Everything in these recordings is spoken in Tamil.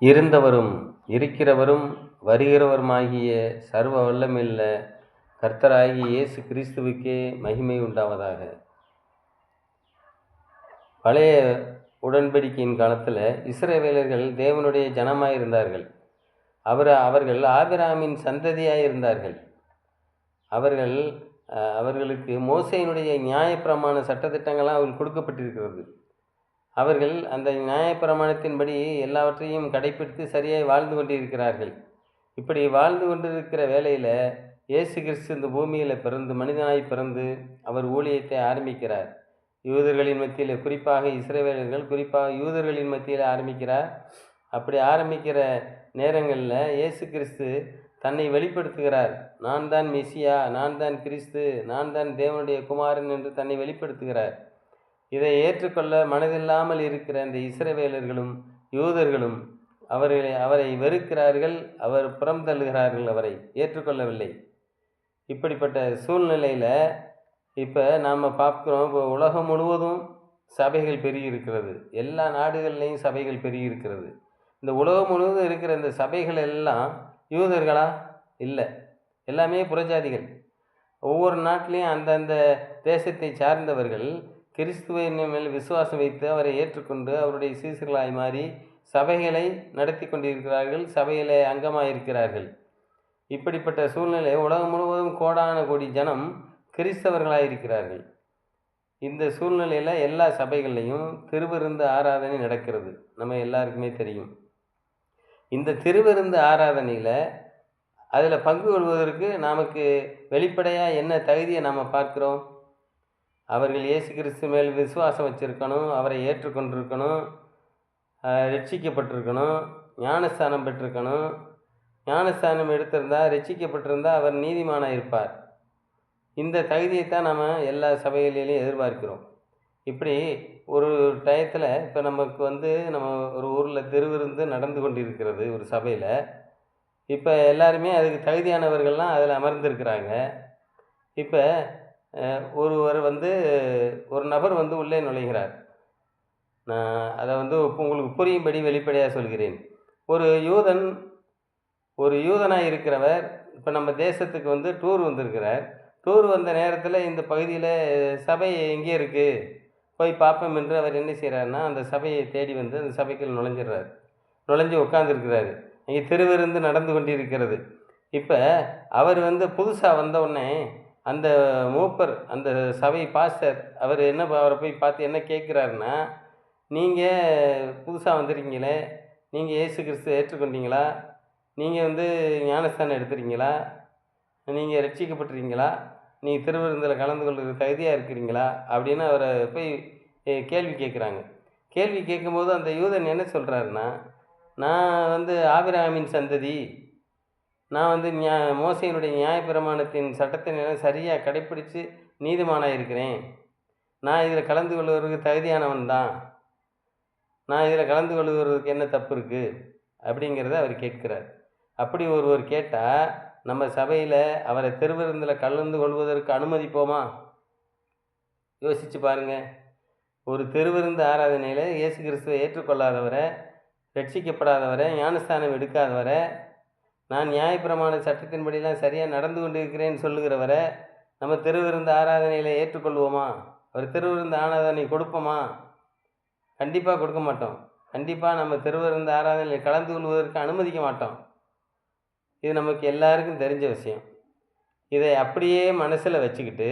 இருந்தவரும் இருக்கிறவரும் வருகிறவருமாகிய சர்வ வல்லமையுள்ள கர்த்தராகிய இயேசு கிறிஸ்துவுக்கே மகிமை உண்டாவதாக. பழைய உடன்படிக்கையின் காலத்தில் இஸ்ரவேலர்கள் தேவனுடைய ஜனமாய் இருந்தார்கள். அவர்கள் ஆபிரகாமின் சந்ததியாய் இருந்தார்கள். அவர்களுக்கு மோசேயினுடைய நியாயப்பிரமாண சட்டத்திட்டங்கள்லாம் அவர்கள் கொடுக்கப்பட்டிருக்கிறது. அவர்கள் அந்த நியாயப்பிரமாணத்தின்படி எல்லாவற்றையும் கடைப்பிடித்து சரியாய் வாழ்ந்து கொண்டிருக்கிறார்கள். இப்படி வாழ்ந்து கொண்டிருக்கிற வேளையில் இயேசு கிறிஸ்து இந்த பூமியில் பிறந்து மனிதனாய் பிறந்து அவர் ஊழியத்தை ஆரம்பிக்கிறார். யூதர்களின் மத்தியில், குறிப்பாக இஸ்ரவேலர்கள், குறிப்பாக யூதர்களின் மத்தியில் ஆரம்பிக்கிறார். அப்படி ஆரம்பிக்கிற நேரங்களில் இயேசு கிறிஸ்து தன்னை வெளிப்படுத்துகிறார். நான் தான் மெசியா, நான் தான் கிறிஸ்து, நான் தான் தேவனுடைய குமாரன் என்று தன்னை வெளிப்படுத்துகிறார். இதை ஏற்றுக்கொள்ள மனதில்லாமல் இருக்கிற இந்த இஸ்ரவேலர்களும் யூதர்களும் அவரை வெறுக்கிறார்கள், அவர் புறம் தள்ளுகிறார்கள், அவரை ஏற்றுக்கொள்ளவில்லை. இப்படிப்பட்ட சூழ்நிலையில் இப்போ நாம் பார்க்குறோம், இப்போ உலகம் முழுவதும் சபைகள் பெருகி இருக்கிறது. எல்லா நாடுகள்லேயும் சபைகள் பெருகி இருக்கிறது. இந்த உலகம் முழுவதும் இருக்கிற இந்த சபைகள் எல்லாம் யூதர்களா? இல்லை, எல்லாமே புறஜாதிகள். ஒவ்வொரு நாட்டிலையும் அந்தந்த தேசத்தை சார்ந்தவர்கள் கிறிஸ்துவின் மேல் விசுவாசம் வைத்து அவரை ஏற்றுக்கொண்டு அவருடைய சீசர்களாய் மாறி சபைகளை நடத்தி கொண்டிருக்கிறார்கள், சபையில் அங்கமாயிருக்கிறார்கள். இப்படிப்பட்ட சூழ்நிலை உலகம் முழுவதும் கோடான கோடி ஜனம் கிறிஸ்தவர்களாயிருக்கிறார்கள். இந்த சூழ்நிலையில் எல்லா சபைகள்லையும் திருவிருந்து ஆராதனை நடக்கிறது. நம்ம எல்லாருக்குமே தெரியும். இந்த திருவிருந்து ஆராதனையில் அதில் பங்கு கொள்வதற்கு நமக்கு வெளிப்படையாக என்ன தகுதியை நாம் பார்க்குறோம்? அவர்கள் இயேசு கிறிஸ்து மேல் விசுவாசம் வச்சுருக்கணும், அவரை ஏற்றுக்கொண்டிருக்கணும், ரட்சிக்கப்பட்டிருக்கணும், ஞானஸ்தானம் பெற்றிருக்கணும். ஞானஸ்தானம் எடுத்திருந்தால், ரட்சிக்கப்பட்டிருந்தால் அவர் நீதிமானாக இருப்பார். இந்த தகுதியைத்தான் நம்ம எல்லா சபைகளிலையும் எதிர்பார்க்கிறோம். இப்படி ஒரு டயத்தில் இப்போ நமக்கு நம்ம ஒரு ஊரில் திருவிருந்து நடந்து கொண்டிருக்கிறது ஒரு சபையில். இப்போ எல்லாருமே அதுக்கு தகுதியானவர்கள்லாம் அதில் அமர்ந்திருக்கிறாங்க. இப்போ ஒரு நபர் உள்ளே நுழைகிறார். நான் அதை உங்களுக்கு புரியும்படி வெளிப்படையாக சொல்கிறேன். ஒரு யூதனாக இருக்கிறவர் இப்போ நம்ம தேசத்துக்கு டூர் வந்திருக்கிறார். டூர் வந்த நேரத்தில் இந்த பகுதியில் சபை எங்கே இருக்குது, போய் பார்ப்போம் என்று அவர் என்ன செய்கிறாருன்னா, அந்த சபையை தேடி அந்த சபைக்குள் நுழைஞ்சு உட்காந்துருக்கிறாரு. இங்கே திருவிருந்து நடந்து கொண்டிருக்கிறது. இப்போ அவர் புதுசாக வந்த உடனே அந்த மூப்பர், அந்த சபை பாஸ்டர், அவரை போய் பார்த்து என்ன கேட்குறாருன்னா, நீங்கள் புதுசாக வந்திருக்கீங்களே, நீங்கள் இயேசு கிறிஸ்து ஏற்றுக்கொண்டீங்களா, நீங்கள் ஞானஸ்தானம் எடுத்துறீங்களா, நீங்கள் ரட்சிக்கப்பட்டுறீங்களா, நீங்கள் திருவிருந்தில் கலந்து கொள்கிற தகுதியாக இருக்கிறீங்களா அப்படின்னு அவரை போய் கேள்வி கேட்குறாங்க. கேள்வி கேட்கும்போது அந்த யூதன் என்ன சொல்கிறாருன்னா, நான் ஆபிரகாமின் சந்ததி, நான் மோசேயினுடைய நியாயப்பிரமாணத்தின் சட்டத்தை சரியாக கடைப்பிடித்து நீதிமானாக இருக்கிறேன், நான் இதில் கலந்து கொள்வதற்கு தகுதியானவன் தான், நான் இதில் கலந்து கொள்வதற்கு என்ன தப்பு இருக்குது அப்படிங்கிறத அவர் கேட்கிறார். அப்படி ஒருவர் கேட்டால் நம்ம சபையில் அவரை திருவிருந்தில் கலந்து கொள்வதற்கு அனுமதிப்போமா? யோசித்து பாருங்கள். ஒரு திருவிருந்து ஆராதனையில் இயேசு கிறிஸ்துவை ஏற்றுக்கொள்ளாதவரை, ரட்சிக்கப்படாதவரை, ஞானஸ்தானம் எடுக்காதவரை, நான் நியாயப்பிரமாண சட்டத்தின்படிலாம் சரியாக நடந்து கொண்டு இருக்கிறேன்னு சொல்லுகிறவரை நம்ம திருவிருந்து ஆராதனையில் ஏற்றுக்கொள்வோமா? அவர் திருவிருந்து ஆராதனை கொடுப்போமா? கண்டிப்பாக கொடுக்க மாட்டோம். கண்டிப்பாக நம்ம திருவிருந்து ஆராதனையில் கலந்து கொள்வதற்கு அனுமதிக்க மாட்டோம். இது நமக்கு எல்லாருக்கும் தெரிஞ்ச விஷயம். இதை அப்படியே மனசில் வச்சுக்கிட்டு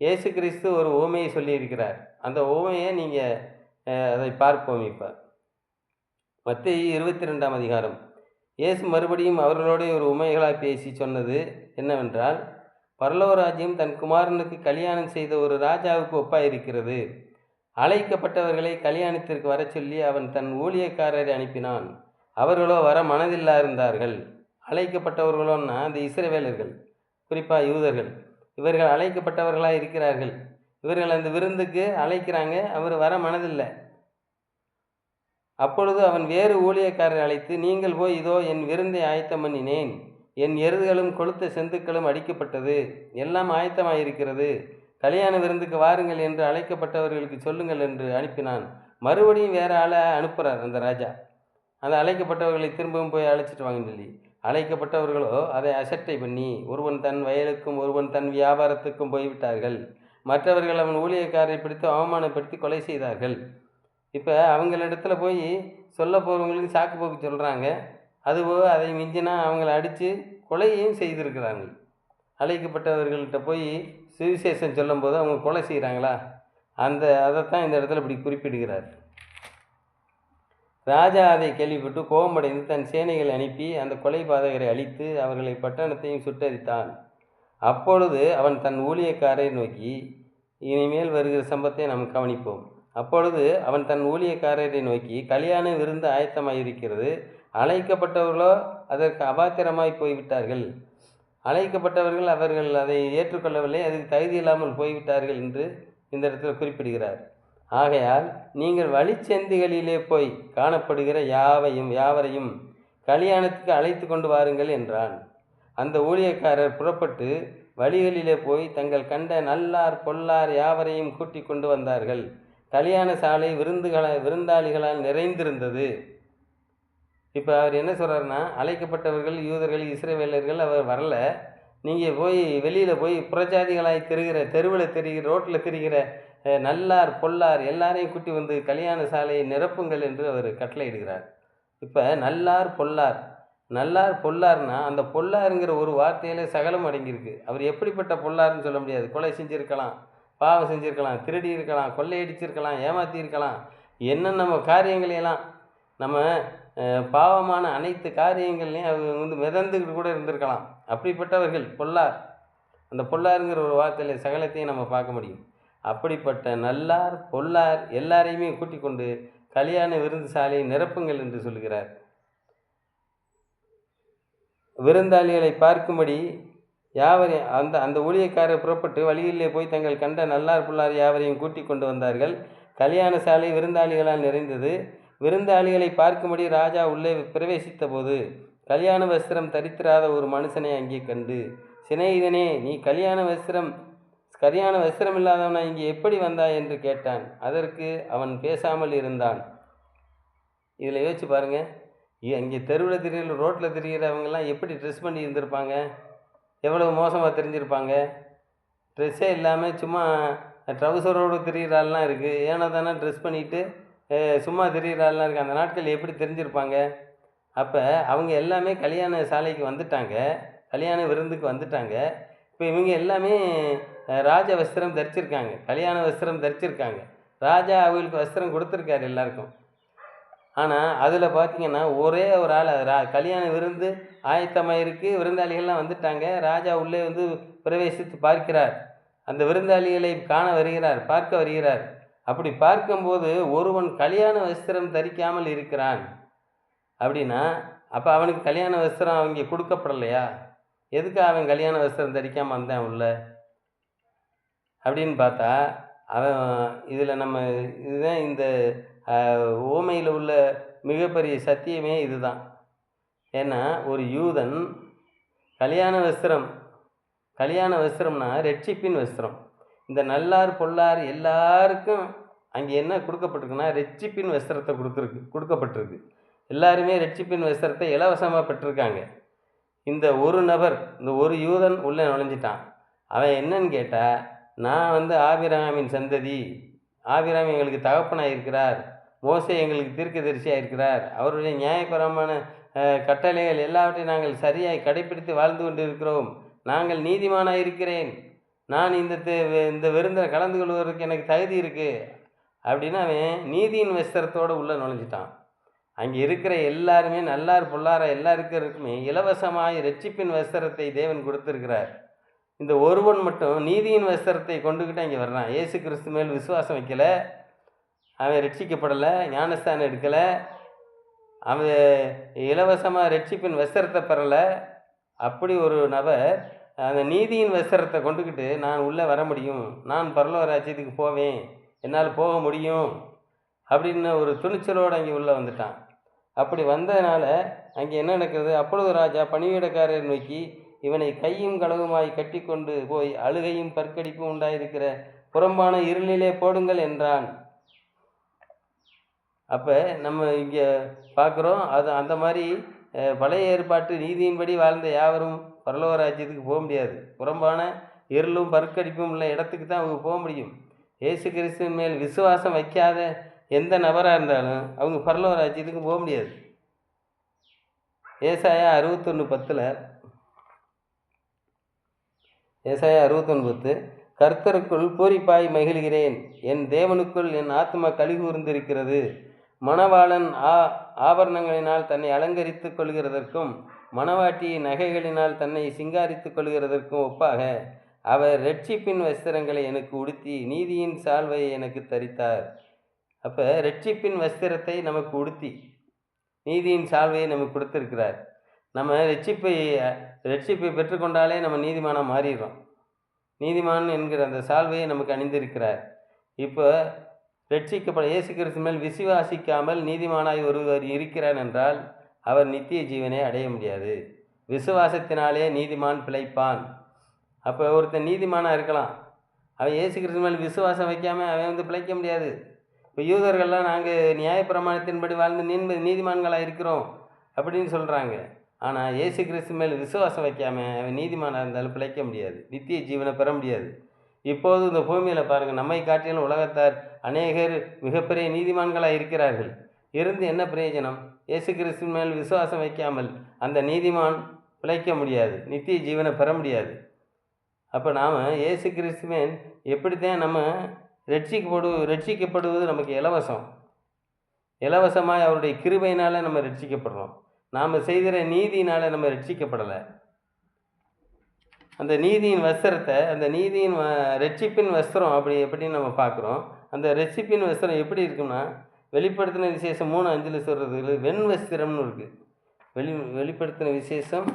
இயேசு கிறிஸ்து ஒரு உவமையை சொல்லியிருக்கிறார். அந்த உவமையை நீங்கள் அதை பார்ப்போம். இப்போ மத்தேயு 22ஆம் அதிகாரம். இயேசு மறுபடியும் அவர்களோடு ஒரு உவமைகளாக பேசி சொன்னது என்னவென்றால், பரலோக ராஜ்யம் தன் குமாரனுக்கு கல்யாணம் செய்த ஒரு ராஜாவுக்கு ஒப்பாயிருக்கிறது. அழைக்கப்பட்டவர்களை கல்யாணத்திற்கு வர சொல்லி அவன் தன் ஊழியக்காரரை அனுப்பினான். அவர்களோ வர மனதில்லா இருந்தார்கள். அழைக்கப்பட்டவர்களோன்னா அந்த இஸ்ரவேலர்கள், குறிப்பாக யூதர்கள், இவர்கள் அழைக்கப்பட்டவர்களாக இருக்கிறார்கள். இவர்கள் அந்த விருந்துக்கு அழைக்கிறாங்க, அவர் வர மனதில்லை. அப்பொழுது அவன் வேறு ஊழியக்காரரை அழைத்து, நீங்கள் போய் இதோ என் விருந்தை ஆயத்தம் பண்ணினேன், என் எருதுகளும் கொளுத்த செந்துக்களும் அடிக்கப்பட்டது, எல்லாம் ஆயத்தமாயிருக்கிறது, கல்யாண விருந்துக்கு வாருங்கள் என்று அழைக்கப்பட்டவர்களுக்கு சொல்லுங்கள் என்று அனுப்பினான். மறுபடியும் வேற ஆளை அனுப்புகிறார் அந்த ராஜா. அந்த அழைக்கப்பட்டவர்களை திரும்பவும் போய் அழைச்சிட்டு வாங்கன்னு சொல்லி. அழைக்கப்பட்டவர்களோ அதை அசட்டை பண்ணி, ஒருவன் தன் வயலுக்கும் ஒருவன் தன் வியாபாரத்துக்கும் போய்விட்டார்கள். மற்றவர்கள் அவன் ஊழியக்காரரை பிடித்து அவமானப்படுத்தி கொலை செய்தார்கள். இப்போ அவங்களிடத்துல போய் சொல்ல போகிறவங்களுக்கு சாக்கு போக்கு சொல்கிறாங்க. அதுபோக அதை மிஞ்சினா அவங்கள அடித்து கொலையையும் செய்திருக்கிறாங்க. அழைக்கப்பட்டவர்கள்ட்ட போய் சுவிசேஷம் சொல்லும்போது அவங்க கொலை செய்கிறாங்களா? அதைத்தான் இந்த இடத்துல இப்படி குறிப்பிடுகிறார். ராஜா அதை கேள்விப்பட்டு கோபமடைந்து தன் சேனைகளை அனுப்பி அந்த கொலைபாதகரை அழித்து அவர்களை பட்டணத்தையும் சுட்டரித்தான். அப்பொழுது அவன் தன் ஊழியக்காரரை நோக்கி, இனிமேல் வருகிற சம்பத்தை நாம் கவனிப்போம். அப்பொழுது அவன் தன் ஊழியக்காரரை நோக்கி, கல்யாண விருந்து ஆயத்தமாயிருக்கிறது, அழைக்கப்பட்டவர்களோ அதற்கு அபாத்திரமாய் போய்விட்டார்கள். அழைக்கப்பட்டவர்கள் அவர்கள் அதை ஏற்றுக்கொள்ளவில்லை, அதுக்கு தகுதி இல்லாமல் போய்விட்டார்கள் என்று இந்த இடத்துல குறிப்பிடுகிறார். ஆகையால் நீங்கள் வழிச்சந்திகளிலே போய் காணப்படுகிற யாவரையும் கல்யாணத்துக்கு அழைத்து கொண்டு வாருங்கள் என்றான். அந்த ஊழியக்காரர் புறப்பட்டு வழிகளிலே போய் தங்கள் கண்ட நல்லார் பொல்லார் யாவரையும் கூட்டி கொண்டு வந்தார்கள். கல்யாண சாலை விருந்தாளிகளால் நிறைந்திருந்தது. இப்போ அவர் என்ன சொல்கிறாருன்னா, அழைக்கப்பட்டவர்கள் யூதர்கள் இஸ்ரவேலர்கள் அவர் வரல, நீங்கள் போய் வெளியில் போய் புறஜாதிகளாய் தெரிகிற தெருவில் தெரிகிற ரோட்டில் தெரிகிற நல்லார் பொல்லார் எல்லாரையும் கூட்டி வந்து கல்யாண சாலையை நிரப்புங்கள் என்று அவர் கட்டளையிடுகிறார். இப்போ நல்லார் பொல்லார்னா அந்த பொல்லாருங்கிற ஒரு வார்த்தையில் சகலம் அடங்கியிருக்கு. அவர் எப்படிப்பட்ட பொல்லாருன்னு சொல்ல முடியாது. கொலை செஞ்சுருக்கலாம், பாவம் செஞ்சுருக்கலாம், திருடி இருக்கலாம், கொள்ளையடிச்சிருக்கலாம், ஏமாற்றி இருக்கலாம், என்னென்ன காரியங்களையெல்லாம் நம்ம பாவமான அனைத்து காரியங்கள்லையும் அவங்க மிதந்துக்கிட்டு கூட இருந்திருக்கலாம். அப்படிப்பட்டவர்கள் பொல்லார். அந்த பொல்லாருங்கிற ஒரு வார்த்தையில் சகலத்தையும் நம்ம பார்க்க முடியும். அப்படிப்பட்ட நல்லார் பொல்லார் எல்லாரையுமே கூட்டிக் கொண்டு கல்யாண விருந்து சாலையை நிரப்புங்கள் என்று சொல்கிறார். விருந்தாளிகளை பார்க்கும்படி யாவரையும் அந்த ஊழியக்காரர் புறப்பட்டு வழியிலே போய் தங்கள் கண்ட நல்லார் பொல்லார் யாவரையும் கூட்டிக் கொண்டு வந்தார்கள். கல்யாண சாலை விருந்தாளிகளால் நிறைந்தது. விருந்தாளிகளை பார்க்கும்படி ராஜா உள்ளே பிரவேசித்த போது கல்யாண வஸ்திரம் தரித்திராத ஒரு மனுஷனை அங்கே கண்டு, சிநேகிதனே, நீ கல்யாண வஸ்திரம் இல்லாதவனா இங்கே எப்படி வந்தாய் என்று கேட்டான். அதற்கு அவன் பேசாமல் இருந்தான். இதில் யோசிச்சு பாருங்கள், இங்கே தெருவில் தெரிகிற ரோட்டில் தெரிகிறவங்கெல்லாம் எப்படி ட்ரெஸ் பண்ணி இருந்திருப்பாங்க, எவ்வளோ மோசமாக தெரிஞ்சிருப்பாங்க. ட்ரெஸ்ஸே இல்லாமல் சும்மா ட்ரௌசரோடு தெரிகிறாள்லாம் இருக்குது, ஏன்னா தானே ட்ரெஸ் பண்ணிவிட்டு சும்மா தெரிகிறாள்லாம் இருக்குது. அந்த நாட்கள் எப்படி தெரிஞ்சிருப்பாங்க? அப்போ அவங்க எல்லாமே கல்யாண சாலைக்கு வந்துட்டாங்க, கல்யாண விருந்துக்கு வந்துட்டாங்க. இப்போ இவங்க எல்லாமே ராஜ வஸ்திரம் தரிச்சிருக்காங்க, கல்யாண வஸ்திரம் தரிச்சிருக்காங்க. ராஜா அவங்களுக்கு வஸ்திரம் கொடுத்துருக்காரு எல்லாருக்கும். ஆனால் அதில் பார்த்திங்கன்னா ஒரே ஒரு ஆள் கல்யாண விருந்து ஆயத்தமாக இருக்குது, விருந்தாளிகள்லாம் வந்துட்டாங்க. ராஜா உள்ளே வந்து பிரவேசித்து பார்க்கிறார், அந்த விருந்தாளிகளை காண வருகிறார், பார்க்க வருகிறார். அப்படி பார்க்கும்போது ஒருவன் கல்யாண வஸ்திரம் தரிக்காமல் இருக்கிறான் அப்படின்னா, அப்போ அவனுக்கு கல்யாண வஸ்திரம் அவங்க கொடுக்கப்படலையா? எதுக்கு அவன் கல்யாண வஸ்திரம் தரிக்காமல் வந்தான் உள்ள அப்படின்னு பார்த்தா, அவன் இதில் நம்ம இதுதான் இந்த ஓமையில் உள்ள மிகப்பெரிய சத்தியமே இதுதான். ஏன்னா ஒரு யூதன் கல்யாண வஸ்திரம்னா ரட்சிப்பின் வஸ்திரம். இந்த நல்லார் பொல்லார் எல்லாருக்கும் அங்கே என்ன கொடுக்கப்பட்டிருக்குன்னா ரட்சிப்பின் வஸ்திரத்தை கொடுக்கப்பட்டிருக்கு. எல்லாருமே ரட்சிப்பின் வஸ்திரத்தை இலவசமாக பெற்றிருக்காங்க. இந்த ஒரு நபர், இந்த ஒரு யூதன் உள்ளே நுழைஞ்சிட்டான். அவன் என்னன்னு கேட்டால், நான் வந்து ஆபிரகாமின் சந்ததி, ஆபிரகாம் எங்களுக்கு தகப்பனாக இருக்கிறார், மோசே எங்களுக்கு தீர்க்கதரிசியாக இருக்கிறார், அவருடைய நியாயபரமான கட்டளைகள் எல்லாவற்றையும் நாங்கள் சரியாய் கடைப்பிடித்து வாழ்ந்து கொண்டு இருக்கிறோம், நாங்கள் நீதிமானாக இருக்கிறேன், நான் இந்த விருந்தில் கலந்து கொள்வதற்கு எனக்கு தகுதி இருக்குது அப்படின்னு அவன் நீதியின் வஸ்திரத்தோடு உள்ளே நுழைஞ்சிட்டான். அங்கே இருக்கிற எல்லாருமே நல்லார் பொல்லார எல்லாருக்குமே இலவசமாய் ரட்சிப்பின் வஸ்திரத்தை தேவன் கொடுத்துருக்கிறார். இந்த ஒருவன் மட்டும் நீதியின் வஸ்திரத்தை கொண்டுக்கிட்டு அங்கே வர்றான். இயேசு கிறிஸ்து மேல் விசுவாசம் வைக்கலை, அவன் ரட்சிக்கப்படலை, ஞானஸ்தானம் எடுக்கலை, அவன் இலவசமாக ரட்சிப்பின் வஸ்திரத்தை பெறலை. அப்படி ஒரு நபர் அந்த நீதியின் வஸ்திரத்தை கொண்டுக்கிட்டு நான் உள்ளே வர முடியும், நான் பரலோக ராஜ்யத்துக்கு போவேன், என்னால் போக முடியும் அப்படின்னு ஒரு துணிச்சலோடு அங்கே உள்ளே வந்துட்டான். அப்படி வந்ததுனால அங்கே என்ன நடக்கிறது? அப்பொழுது ராஜா பணிவிடைக்காரரை நோக்கி, இவனை கையும் களவுமாய் கட்டி கொண்டு போய் அழுகையும் பற்கடிப்பும் உண்டாயிருக்கிற புறம்பான இருளிலே போடுங்கள் என்றான். அப்போ நம்ம இங்கே பார்க்குறோம், அது அந்த மாதிரி பழைய ஏற்பாட்டு நீதியின்படி வாழ்ந்த யாவரும் பரலோக ராஜ்யத்துக்கு போக முடியாது. புறம்பான இருளும் பருக்கடிப்பும் உள்ள இடத்துக்கு தான் அவங்க போக முடியும். இயேசு கிறிஸ்துவின் மேல் விசுவாசம் வைக்காத எந்த நபராக இருந்தாலும் அவங்க பரலோக ராஜ்யத்துக்கு போக முடியாது. ஏசாயா 61:10 ஏசாயா 61:10 கர்த்தருக்குள் பூரிப்பாய் மகிழ்கிறேன், என் தேவனுக்குள் என் ஆத்மா கலிகூர்ந்திருக்கிறது. மணவாளன் ஆபரணங்களினால் தன்னை அலங்கரித்து கொள்கிறதற்கும் மணவாட்டியின் நகைகளினால் தன்னை சிங்காரித்து கொள்கிறதற்கும் ஒப்பாக அவர் இரட்சிப்பின் வஸ்திரங்களை எனக்கு உடுத்தி நீதியின் சால்வையை எனக்கு தரித்தார். அப்போ இரட்சிப்பின் வஸ்திரத்தை நமக்கு உடுத்தி நீதியின் சால்வையை நமக்கு கொடுத்துருக்கிறார். நம்ம ரட்சிப்பை பெற்றுக்கொண்டாலே நம்ம நீதிமானாக மாறிடுறோம். நீதிமான் என்கிற அந்த சால்வையை நமக்கு அணிந்திருக்கிறார். இப்போ ரட்சிக்கப்பட இயேசு கிறிஸ்து மேல் விசுவாசிக்காமல் நீதிமானாய் ஒருவர் இருக்கிறார் என்றால் அவர் நித்திய ஜீவனை அடைய முடியாது. விசுவாசத்தினாலே நீதிமான் பிழைப்பான். அப்போ ஒருத்தன் நீதிமானாக இருக்கலாம், அவன் இயேசு கிறிஸ்து மேல் விசுவாசம் வைக்காமல் அவன் பிழைக்க முடியாது. இப்போ யூதர்கள்லாம் நாங்கள் நியாயப்பிரமாணத்தின்படி வாழ்ந்து நீதிமான்களாக இருக்கிறோம் அப்படின்னு சொல்கிறாங்க. ஆனால் இயேசு கிறிஸ்து மேல் விசுவாசம் வைக்காமல் அவன் நீதிமானாக இருந்தாலும் பிழைக்க முடியாது, நித்திய ஜீவனை பெற முடியாது. இப்போது இந்த பூமியில் பாருங்கள், நம்மை காட்டிலும் உலகத்தார் அநேகர் மிகப்பெரிய நீதிமான்களாக இருக்கிறார்கள். இருந்து என்ன பிரயோஜனம்? இயேசு கிறிஸ்து மேல் விசுவாசம் வைக்காமல் அந்த நீதிமான் பிழைக்க முடியாது, நித்திய ஜீவனை பெற முடியாது. அப்போ நாம் இயேசு கிறிஸ்துவின் எப்படித்தான் நம்ம ரட்சிக்கப்படுவது நமக்கு இலவசமாக அவருடைய கிருபையினால் நம்ம ரட்சிக்கப்படுறோம். நாம் செய்கிற நீதியினால் நம்ம ரட்சிக்கப்படலை. அந்த நீதியின் வஸ்திரத்தை, அந்த நீதியின் ரட்சிப்பின் வஸ்திரம் எப்படின்னு நம்ம பார்க்குறோம். அந்த ரட்சிப்பின் வஸ்திரம் எப்படி இருக்குன்னா, வெளிப்படுத்தின விசேஷம் 3:5 சொல்கிறது வெண் வஸ்திரம்னு இருக்குது. வெளிப்படுத்தின விசேஷம்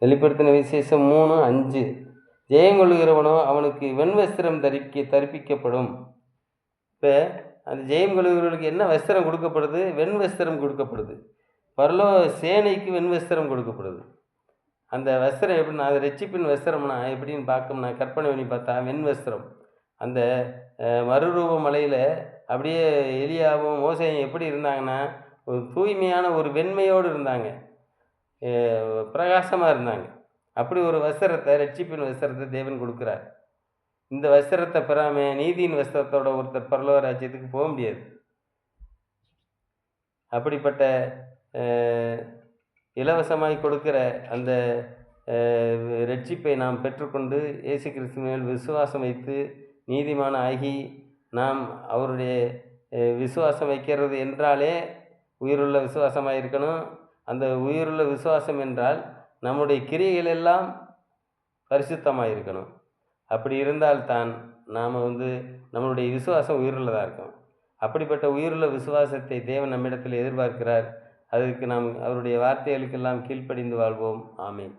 வெளிப்படுத்தின விசேஷம் 3:5 ஜெயங்கொள்ளுகிறவனோ அவனுக்கு வெண் வஸ்திரம் தரிப்பிக்கப்படும். இப்போ அந்த ஜெயம் கொள்ளுகிறவர்களுக்கு என்ன வஸ்திரம் கொடுக்கப்படுது? வெண் வஸ்திரம் கொடுக்கப்படுது. பரலோக சேனைக்கு வெண் வஸ்திரம் கொடுக்கப்படுது. அந்த வஸ்திரம் எப்படின்னா, அது ரட்சிப்பின் வஸ்திரம்னா எப்படின்னு பார்க்கணும்னா, கற்பனை பண்ணி பார்த்தா வெண் வஸ்திரம். அந்த மறுரூப மலையில் அப்படியே எலியாவும் மோசையும் எப்படி இருந்தாங்கன்னா, ஒரு தூய்மையான ஒரு வெண்மையோடு இருந்தாங்க, பிரகாசமாக இருந்தாங்க. அப்படி ஒரு வஸ்திரத்தை, ரட்சிப்பின் வஸ்திரத்தை தேவன் கொடுக்குறார். இந்த வஸ்திரத்தை பெறாமல் நீதியின் வஸ்திரத்தோட ஒருத்தர் பரலோக ராஜ்யத்துக்கு போக முடியாது. அப்படிப்பட்ட இலவசமாய் கொடுக்கிற அந்த ரட்சிப்பை நாம் பெற்றுக்கொண்டு இயேசு கிறிஸ்து மேல் விசுவாசம் வைத்து நீதிமான ஆகி நாம் அவருடைய விசுவாசம் வைக்கிறது என்றாலே உயிருள்ள விசுவாசமாக இருக்கணும். அந்த உயிருள்ள விசுவாசம் என்றால் நம்முடைய கிரியைகள் எல்லாம் பரிசுத்தமாக இருக்கணும். அப்படி இருந்தால்தான் நாம் நம்மளுடைய விசுவாசம் உயிருள்ளதாக இருக்கும். அப்படிப்பட்ட உயிருள்ள விசுவாசத்தை தேவன் நம்மிடத்தில் எதிர்பார்க்கிறார். அதற்கு நாம் அவருடைய வார்த்தைகளுக்கெல்லாம் கீழ்ப்படிந்து வாழ்வோம். ஆமீன்.